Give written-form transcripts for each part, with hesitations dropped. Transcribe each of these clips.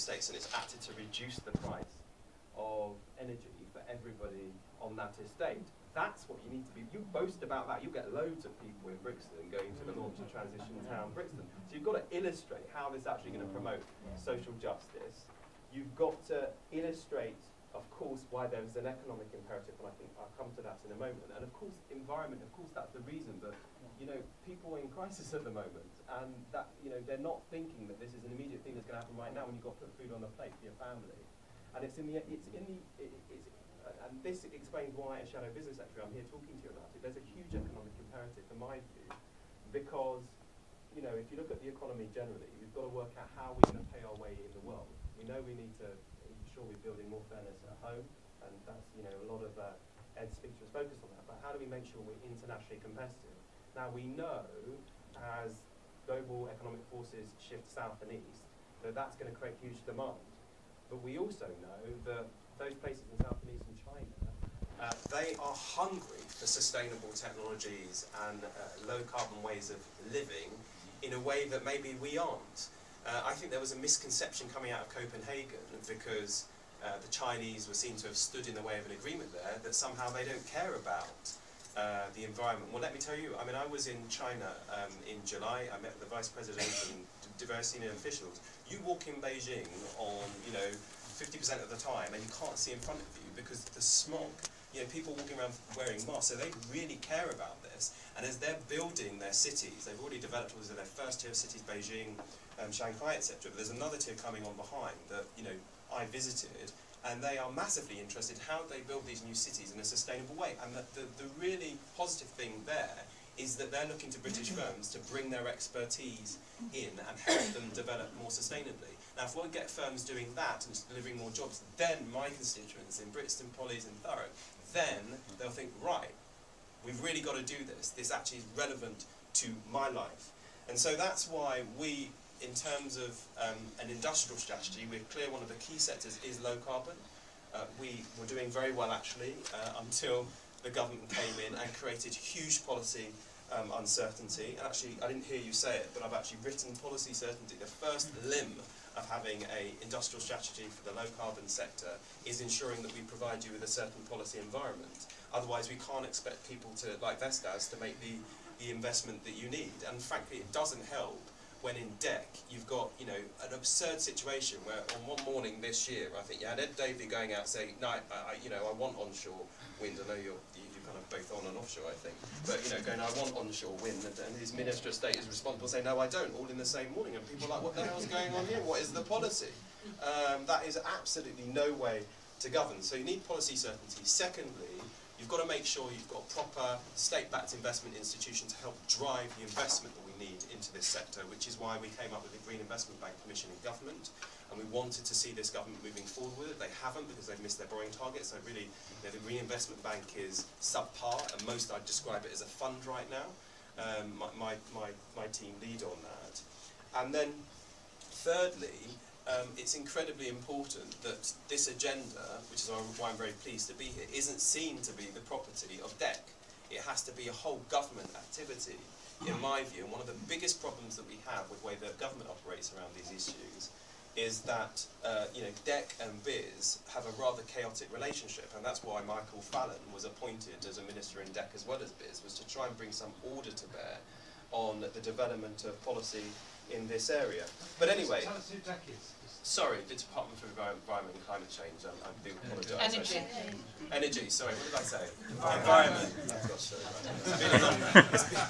estates, and it's acted to reduce the price of energy for everybody on that estate. That's what you need to be. You boast about that. You get loads of people in Brixton going to the launch of Transition Town Brixton. So you've got to illustrate how this is actually going to promote social justice. You've got to illustrate, of course, why there's an economic imperative, and I think I'll come to that in a moment. And of course, environment, of course, that's the reason. But, you know, people are in crisis at the moment, and that, you know, they're not thinking that this is an immediate thing that's going to happen right now when you've got to put food on the plate for your family. And and this explains why, as Shadow Business Secretary, I'm here talking to you about it. There's a huge economic imperative, in my view, because, you know, if you look at the economy generally, we've got to work out how we're going to pay our way in the world. We know we need to ensure we're building more fairness at home, and that's, you know, a lot of Ed's speech was focused on that. But how do we make sure we're internationally competitive? Now, we know, as global economic forces shift south and east, that that's going to create huge demand. But we also know that those places in South and Eastern China, they are hungry for sustainable technologies and low carbon ways of living in a way that maybe we aren't. I think there was a misconception coming out of Copenhagen because the Chinese were seen to have stood in the way of an agreement there, that somehow they don't care about the environment. Well, let me tell you, I mean, I was in China in July. I met with the Vice President and various senior officials. You walk in Beijing on, you know, 50% of the time, and you can't see in front of you because the smog. You know, people walking around wearing masks, so they really care about this. And as they're building their cities, they've already developed all of their first tier cities, Beijing, Shanghai, etc. But there's another tier coming on behind that, you know, I visited, and they are massively interested in how they build these new cities in a sustainable way. And the really positive thing there is that they're looking to British firms to bring their expertise in and help them develop more sustainably. Now, if we get firms doing that and delivering more jobs, then my constituents in Brixton, Polly's and Thurrock, then they'll think, right, we've really got to do this. This actually is relevant to my life. And so that's why we, in terms of an industrial strategy, we're clear one of the key sectors is low carbon. We were doing very well, actually, until the government came in and created huge policy uncertainty. And actually, I didn't hear you say it, but I've actually written policy certainty. The first limb of having an industrial strategy for the low carbon sector is ensuring that we provide you with a certain policy environment. Otherwise, we can't expect people to, like Vestas, to make the investment that you need. And frankly, it doesn't help when in DEC you've got, you know, an absurd situation where on one morning this year, I think you had Ed Davey going out saying, no, you know, I want onshore wind. I know you're kind of both on and offshore, I think. But, you know, going, I want onshore wind, and his Minister of State is responsible saying, no, I don't, all in the same morning. And people are like, what the hell's going on here? What is the policy? That is absolutely no way to govern. So you need policy certainty. Secondly, you've got to make sure you've got a proper state-backed investment institution to help drive the investment that we need into this sector, which is why we came up with the Green Investment Bank Commission in government, and we wanted to see this government moving forward with it. They haven't, because they've missed their borrowing targets. So really, you know, the Green Investment Bank is subpar, and most I'd describe it as a fund right now. My team lead on that. And then, thirdly, it's incredibly important that this agenda, which is why I'm very pleased to be here, isn't seen to be the property of DEC. It has to be a whole government activity, in my view. And one of the biggest problems that we have with the way that government operates around these issues is that you know, DEC and BIS have a rather chaotic relationship, and that's why Michael Fallon was appointed as a minister in DEC as well as BIS, was to try and bring some order to bear on the development of policy in this area. But anyway, tell us who DEC is. Sorry, the Department for Environment and Climate Change. I do apologise. Energy. Energy. Sorry, what did I say? Environment. Oh gosh, sorry.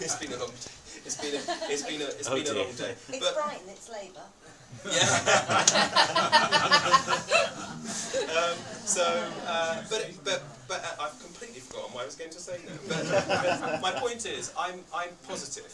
It's been a long day. It's Brighton. It's Labour. Yeah. But I've completely forgotten what I was going to say now. But my point is, I'm positive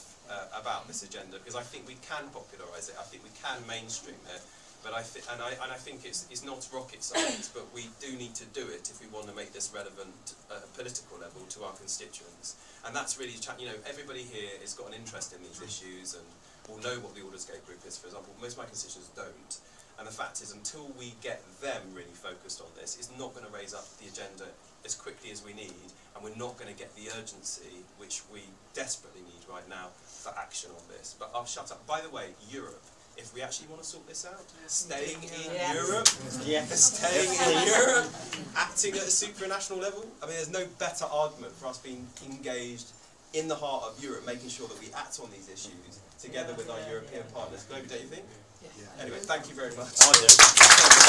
about this agenda because I think we can popularise it. I think we can mainstream it. But I think it's not rocket science, but we do need to do it if we want to make this relevant at a political level to our constituents. And that's really, you know, everybody here has got an interest in these issues and will know what the Aldersgate Group is, for example. Most of my constituents don't. And the fact is, until we get them really focused on this, it's not going to raise up the agenda as quickly as we need, and we're not going to get the urgency which we desperately need right now for action on this. But I'll shut up. By the way, Europe, if we actually want to sort this out. Staying in Yes. Europe, staying in Europe, acting at a supranational level. I mean, there's no better argument for us being engaged in the heart of Europe, making sure that we act on these issues together with our European partners globally, don't you think? Yes. Anyway, thank you very much.